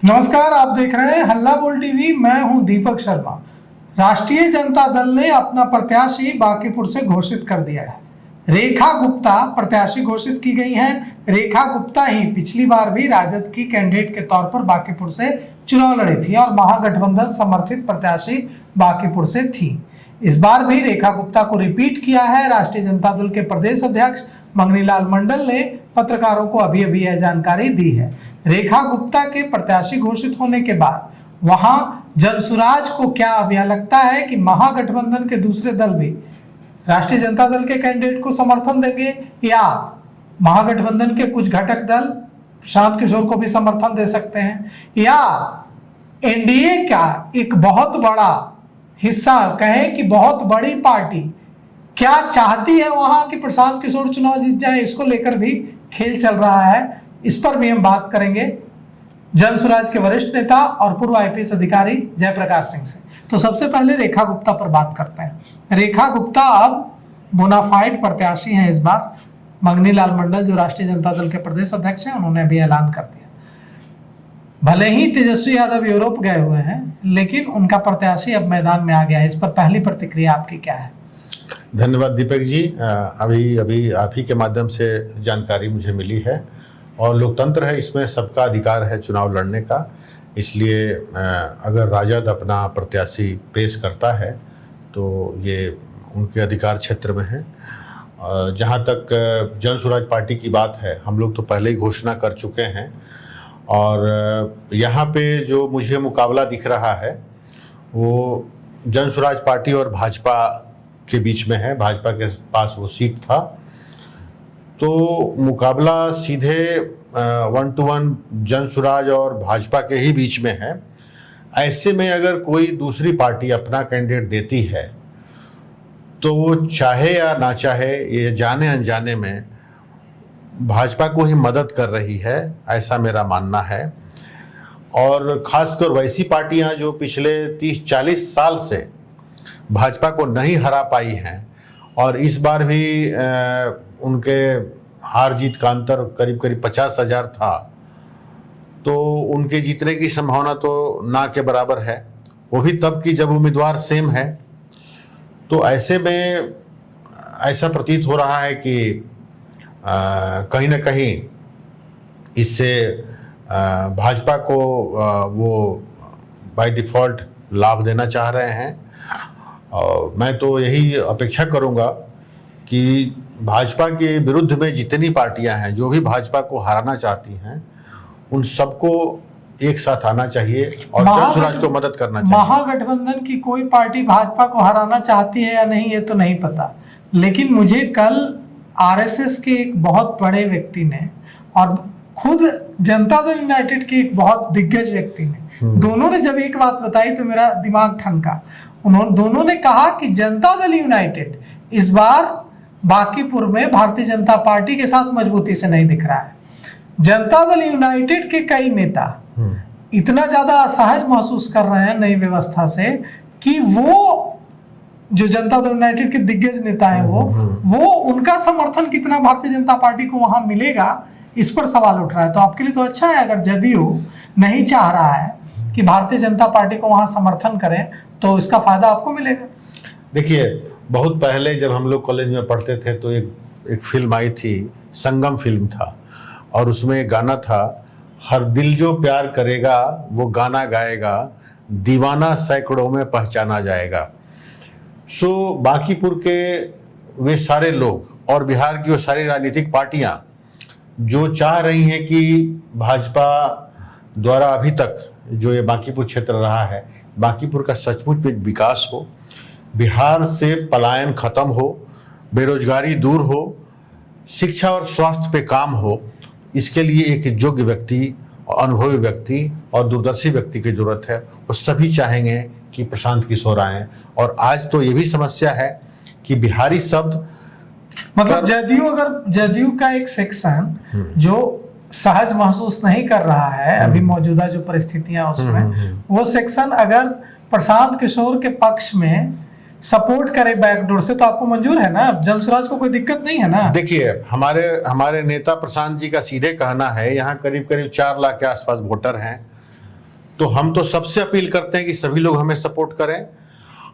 नमस्कार, आप देख रहे हैं हल्ला बोल टीवी। मैं हूं दीपक शर्मा। राष्ट्रीय जनता दल ने अपना प्रत्याशी बांकीपुर से घोषित कर दिया है। रेखा गुप्ता प्रत्याशी घोषित की गई हैं। रेखा गुप्ता ही पिछली बार भी राजद की कैंडिडेट के तौर पर बांकीपुर से चुनाव लड़ी थी और महागठबंधन समर्थित प्रत्याशी बांकीपुर से थी। इस बार भी रेखा गुप्ता को रिपीट किया है। राष्ट्रीय जनता दल के प्रदेश अध्यक्ष मंगनीलाल मंडल ने पत्रकारों को अभी यह जानकारी दी है। रेखा गुप्ता के प्रत्याशी घोषित होने के बाद वहां जनसुराज को क्या अब यह लगता है कि महागठबंधन के दूसरे दल भी राष्ट्रीय जनता दल के कैंडिडेट को समर्थन देंगे या महागठबंधन के कुछ घटक दल प्रशांत किशोर को भी समर्थन दे सकते हैं, या एनडीए का एक बहुत बड़ा हिस्सा, कहें कि बहुत बड़ी पार्टी क्या चाहती है वहां कि प्रशांत किशोर चुनाव जीत जाए, इसको लेकर भी खेल चल रहा है। इस पर भी हम बात करेंगे जनसुराज के वरिष्ठ नेता और पूर्व आईपीएस अधिकारी जयप्रकाश सिंह से। तो सबसे पहले रेखा गुप्ता पर बात करते हैं। रेखा गुप्ता अब बोनाफाइड प्रत्याशी हैं इस बार। मंगनीलाल मंडल जो राष्ट्रीय जनता दल के प्रदेश अध्यक्ष हैं, उन्होंने भी ऐलान कर दिया। भले ही तेजस्वी यादव यूरोप गए हुए हैं, लेकिन उनका प्रत्याशी अब मैदान में आ गया है। इस पर पहली प्रतिक्रिया आपकी क्या है? धन्यवाद दीपक जी। अभी आप ही के माध्यम से जानकारी मुझे मिली है और लोकतंत्र है, इसमें सबका अधिकार है चुनाव लड़ने का। इसलिए अगर राजद अपना प्रत्याशी पेश करता है तो ये उनके अधिकार क्षेत्र में है। जहाँ तक जनसुराज पार्टी की बात है, हम लोग तो पहले ही घोषणा कर चुके हैं और यहाँ पे जो मुझे मुकाबला दिख रहा है वो जनसुराज पार्टी और भाजपा के बीच में है। भाजपा के पास वो सीट था, तो मुकाबला सीधे 1-to-1 जनसुराज और भाजपा के ही बीच में है। ऐसे में अगर कोई दूसरी पार्टी अपना कैंडिडेट देती है तो वो चाहे या ना चाहे, ये जाने अनजाने में भाजपा को ही मदद कर रही है, ऐसा मेरा मानना है। और खासकर वैसी पार्टियां जो पिछले 30-40 साल से भाजपा को नहीं हरा पाई हैं और इस बार भी उनके हार जीत का अंतर करीब 50,000 था, तो उनके जीतने की संभावना तो ना के बराबर है, वो भी तब की जब उम्मीदवार सेम है। तो ऐसे में ऐसा प्रतीत हो रहा है कि कहीं ना कहीं इससे भाजपा को वो बाय डिफ़ॉल्ट लाभ देना चाह रहे हैं। और मैं तो यही अपेक्षा करूंगा कि भाजपा के विरुद्ध में जितनी पार्टियां हैं, जो भी भाजपा को हराना चाहती हैं, उन सबको एक साथ आना चाहिए और जनसुराज को मदद करना चाहिए। महागठबंधन की कोई पार्टी भाजपा को हराना चाहती है या नहीं, ये तो नहीं पता, लेकिन मुझे कल आरएसएस के एक बहुत बड़े व्यक्ति ने और खुद जनता दल यूनाइटेड के एक बहुत दिग्गज व्यक्ति ने, दोनों ने जब एक बात बताई तो मेरा दिमाग ठनका। दोनों ने कहा कि जनता दल यूनाइटेड इस बार बांकीपुर में भारतीय जनता पार्टी के साथ मजबूती से नहीं दिख रहा है। जनता दल यूनाइटेड के कई नेता इतना ज्यादा असहज महसूस कर रहे हैं नई व्यवस्था से कि वो जो जनता दल यूनाइटेड के दिग्गज नेता है वो उनका समर्थन कितना भारतीय जनता पार्टी को वहां मिलेगा, इस पर सवाल उठ रहा है। तो आपके लिए तो अच्छा है अगर जदयू नहीं चाह रहा है कि भारतीय जनता पार्टी को वहां समर्थन करें, तो इसका फायदा आपको मिलेगा। देखिए, बहुत पहले जब हम लोग कॉलेज में पढ़ते थे तो एक फिल्म आई थी, संगम फिल्म था, और उसमें एक गाना था, हर दिल जो प्यार करेगा वो गाना गाएगा, दीवाना सैकड़ों में पहचाना जाएगा। सो बांकीपुर के वे सारे लोग और बिहार की वो सारी राजनीतिक पार्टियां जो चाह रही हैं कि भाजपा द्वारा अभी तक जो ये बांकीपुर क्षेत्र रहा है, बांकीपुर का सचमुच में विकास हो, बिहार से पलायन खत्म हो, बेरोजगारी दूर हो, शिक्षा और स्वास्थ्य पे काम हो, इसके लिए एक योग्य व्यक्ति, अनुभवी व्यक्ति और दूरदर्शी व्यक्ति की जरूरत है। वो सभी चाहेंगे कि प्रशांत किशोर आए। और आज तो ये भी समस्या है कि बिहारी शब्द, मतलब जदयू का एक सेक्शन जो सहज महसूस नहीं कर रहा है अभी मौजूदा जो परिस्थितियां उसमें, वो सेक्शन अगर प्रशांत किशोर के पक्ष में सपोर्ट करे बैकडोर से, तो आपको मंजूर है ना? जनसुराज को कोई दिक्कत नहीं है ना? देखिए, हमारे नेता प्रशांत जी का सीधे कहना है, यहाँ करीब 4 लाख के आसपास वोटर हैं तो हम तो सबसे अपील करते हैं कि सभी लोग हमें सपोर्ट करें,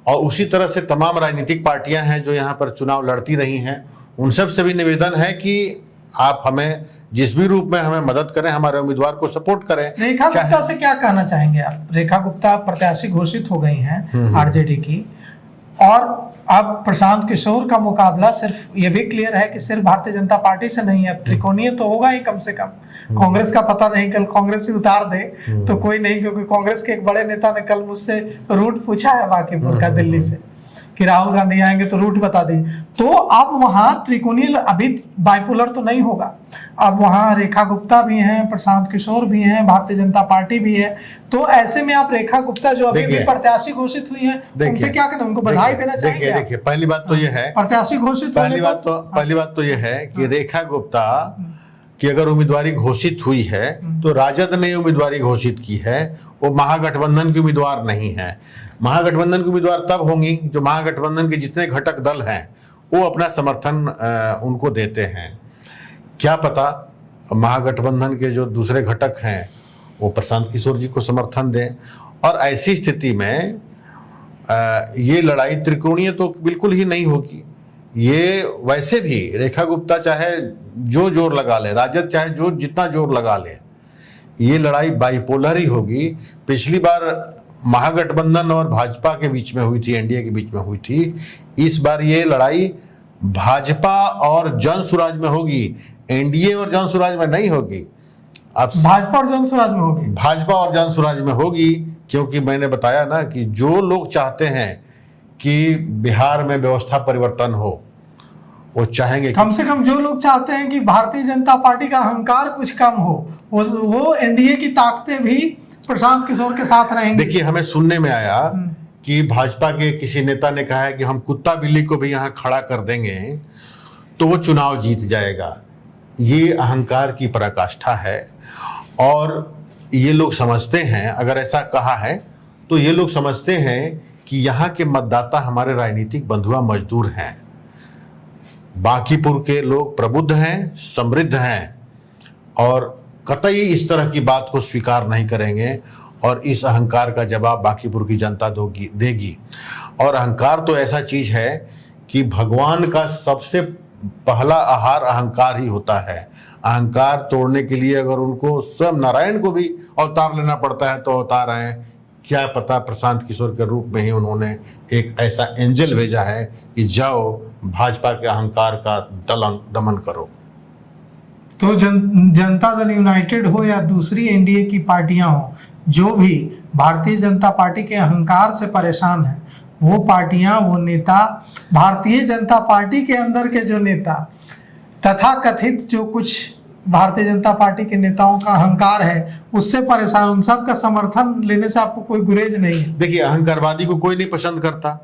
और उसी तरह से तमाम राजनीतिक पार्टियां हैं जो यहाँ पर चुनाव लड़ती रही हैं, उन सब से भी निवेदन है कि आप हमें जिस भी रूप में हमें मदद करें, हमारे उम्मीदवार को सपोर्ट करें। रेखा गुप्ता से क्या कहना चाहेंगे आप? रेखा गुप्ता प्रत्याशी घोषित हो गई हैं आरजेडी की, और अब प्रशांत किशोर का मुकाबला सिर्फ ये भी क्लियर है कि सिर्फ भारतीय जनता पार्टी से नहीं है, त्रिकोणीय तो होगा ही कम से कम। कांग्रेस का पता नहीं, कल कांग्रेस ही उतार दे तो कोई नहीं, क्योंकि कांग्रेस के एक बड़े नेता ने कल मुझसे रूट पूछा है बांकीपुर का दिल्ली से कि राहुल गांधी आएंगे तो रूट बता दी। तो अब वहां त्रिकोणीय, अभी बाइपोलर तो नहीं होगा, अब वहां रेखा गुप्ता भी हैं, प्रशांत किशोर भी हैं, भारतीय जनता पार्टी भी है। तो ऐसे में आप रेखा गुप्ता जो अभी भी प्रत्याशी घोषित हुई हैं, उनसे क्या कहना, उनको बधाई देना चाहिए? देखिए, पहली बात तो ये है, प्रत्याशी घोषित पहली बात तो ये है कि रेखा गुप्ता की अगर उम्मीदवारी घोषित हुई है तो राजद ने उम्मीदवारी घोषित की है, वो महागठबंधन की उम्मीदवार नहीं है। महागठबंधन की उम्मीदवार तब होंगी जो महागठबंधन के जितने घटक दल हैं वो अपना समर्थन उनको देते हैं। क्या पता महागठबंधन के जो दूसरे घटक हैं वो प्रशांत किशोर जी को समर्थन दें, और ऐसी स्थिति में ये लड़ाई त्रिकोणीय तो बिल्कुल ही नहीं होगी। ये वैसे भी रेखा गुप्ता चाहे जो जोर लगा ले, राजद चाहे जो जितना जोर लगा ले, ये लड़ाई बाइपोलर ही होगी। पिछली बार महागठबंधन और भाजपा के बीच में हुई थी, एनडीए के बीच में हुई थी। इस बार ये लड़ाई भाजपा और जन सुराज में होगी, एनडीए और जन सुराज में नहीं होगी। अब भाजपा और जन सुराज में होगी, भाजपा और जन सुराज में होगी, क्योंकि मैंने बताया ना कि जो लोग चाहते हैं कि बिहार में व्यवस्था परिवर्तन हो, वो चाहेंगे कम से कम जो लोग चाहते हैं कि भारतीय जनता पार्टी का अहंकार कुछ कम हो, वो एनडीए की ताकतें भी प्रशांत किशोर के साथ रहेंगे। देखिए, हमें सुनने में आया कि भाजपा के किसी नेता ने कहा है कि हम कुत्ता बिल्ली को भी यहाँ खड़ा कर देंगे तो वो चुनाव जीत जाएगा। ये अहंकार की पराकाष्ठा है, और ये लोग समझते हैं, अगर ऐसा कहा है तो ये लोग समझते हैं कि यहाँ के मतदाता हमारे राजनीतिक बंधुआ मजदूर हैं। बांकीपुर के लोग प्रबुद्ध हैं, समृद्ध हैं, और कतई इस तरह की बात को स्वीकार नहीं करेंगे, और इस अहंकार का जवाब बांकीपुर की जनता देगी। और अहंकार तो ऐसा चीज है कि भगवान का सबसे पहला आहार अहंकार ही होता है। अहंकार तोड़ने के लिए अगर उनको स्वयं नारायण को भी अवतार लेना पड़ता है तो अवतार आए। क्या पता प्रशांत किशोर के रूप में ही उन्होंने एक ऐसा एंजल भेजा है कि जाओ भाजपा के अहंकार का दमन करो। तो जनता दल यूनाइटेड हो या दूसरी एनडीए की पार्टियां हो, जो भी भारतीय जनता पार्टी के अहंकार से परेशान है, वो पार्टियां, वो नेता, भारतीय जनता पार्टी के अंदर के जो नेता तथा कथित जो कुछ भारतीय जनता पार्टी के नेताओं का अहंकार है उससे परेशान, उन सब का समर्थन लेने से आपको कोई गुरेज नहीं है। देखिए, अहंकारवादी को कोई नहीं पसंद करता।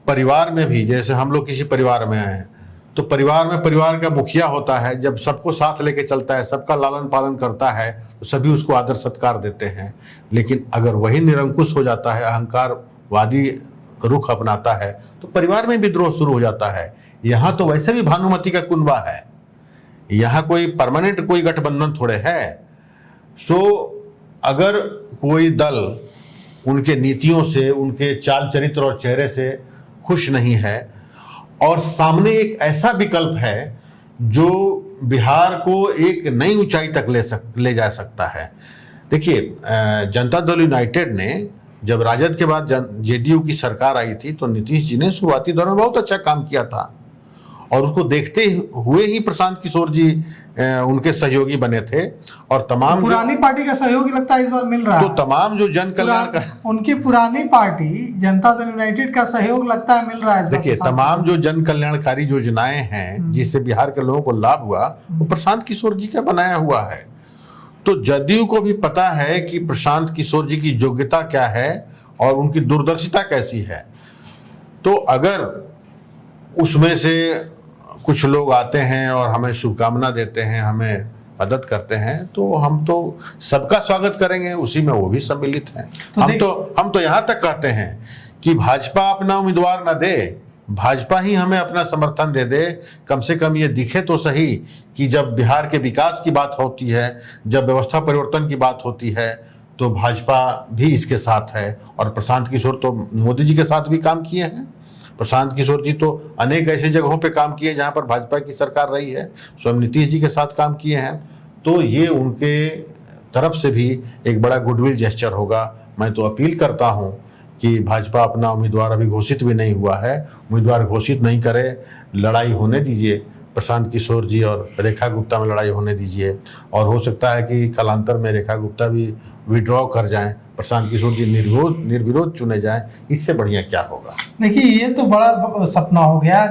परिवार में भी, जैसे हम लोग किसी परिवार में हैं तो परिवार में परिवार का मुखिया होता है, जब सबको साथ लेके चलता है, सबका लालन पालन करता है, तो सभी उसको आदर सत्कार देते हैं। लेकिन अगर वही निरंकुश हो जाता है, अहंकारवादी रुख अपनाता है, तो परिवार में विद्रोह शुरू हो जाता है। यहाँ तो वैसे भी भानुमति का कुनबा है, यहाँ कोई परमानेंट कोई गठबंधन थोड़े है। सो अगर कोई दल उनके नीतियों से, उनके चाल चरित्र और चेहरे से खुश नहीं है, और सामने एक ऐसा विकल्प है जो बिहार को एक नई ऊंचाई तक ले जा सकता है। देखिए, जनता दल यूनाइटेड ने जब राजद के बाद जेडीयू की सरकार आई थी तो नीतीश जी ने शुरुआती दौर में बहुत अच्छा काम किया था, और उसको देखते हुए ही प्रशांत किशोर जी उनके सहयोगी बने थे। और तमाम पुरानी पार्टी का सहयोग लगता है इस बार मिल रहा है, तो तमाम जो जन कल्याण का, उनकी पुरानी पार्टी जनता दल यूनाइटेड का सहयोग लगता है मिल रहा है। देखिए, तमाम जो जन कल्याणकारी योजनाएं हैं जिससे बिहार के लोगों को लाभ हुआ, वो प्रशांत किशोर जी का बनाया हुआ है। तो जदयू को भी पता है कि प्रशांत किशोर जी की योग्यता क्या है और उनकी दूरदर्शिता कैसी है। तो अगर उसमें से कुछ लोग आते हैं और हमें शुभकामना देते हैं, हमें मदद करते हैं, तो हम तो सबका स्वागत करेंगे, उसी में वो भी सम्मिलित हैं। हम तो यहाँ तक कहते हैं कि भाजपा अपना उम्मीदवार न दे, भाजपा ही हमें अपना समर्थन दे दे। कम से कम ये दिखे तो सही कि जब बिहार के विकास की बात होती है, जब व्यवस्था परिवर्तन की बात होती है, तो भाजपा भी इसके साथ है। और प्रशांत किशोर तो मोदी जी के साथ भी काम किए हैं। प्रशांत किशोर जी तो अनेक ऐसी जगहों पे काम किए जहां पर भाजपा की सरकार रही है, स्वयं नीतीश जी के साथ काम किए हैं। तो ये उनके तरफ से भी एक बड़ा गुडविल जेस्चर होगा। मैं तो अपील करता हूं कि भाजपा अपना उम्मीदवार अभी घोषित भी नहीं हुआ है, उम्मीदवार घोषित नहीं करे, लड़ाई होने दीजिए, प्रशांत किशोर जी और रेखा गुप्ता में लड़ाई होने दीजिए। और हो सकता है कि कालांतर में रेखा गुप्ता भी विड्रॉ कर जाएं, प्रशांत किशोर जी निर्विरोध चुने जाएं। इससे बढ़िया क्या होगा। देखिए, ये तो बड़ा सपना हो गया,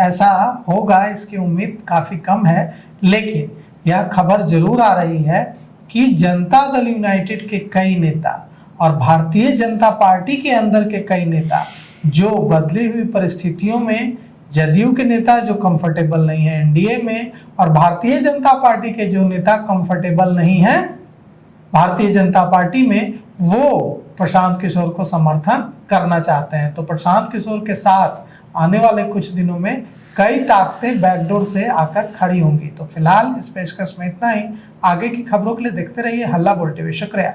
ऐसा होगा इसकी उम्मीद काफी कम है। लेकिन यह खबर जरूर आ रही है कि जनता दल यूनाइटेड के कई नेता और भारतीय जनता पार्टी के अंदर के कई नेता जो बदली हुई परिस्थितियों में, जदयू के नेता जो कंफर्टेबल नहीं है एनडीए में, और भारतीय जनता पार्टी के जो नेता कंफर्टेबल नहीं है भारतीय जनता पार्टी में, वो प्रशांत किशोर को समर्थन करना चाहते हैं। तो प्रशांत किशोर के साथ आने वाले कुछ दिनों में कई ताकतें बैकडोर से आकर खड़ी होंगी। तो फिलहाल इस पेशकश में इतना ही। आगे की खबरों के लिए देखते रहिए हल्ला बोल टीवी। शुक्रिया।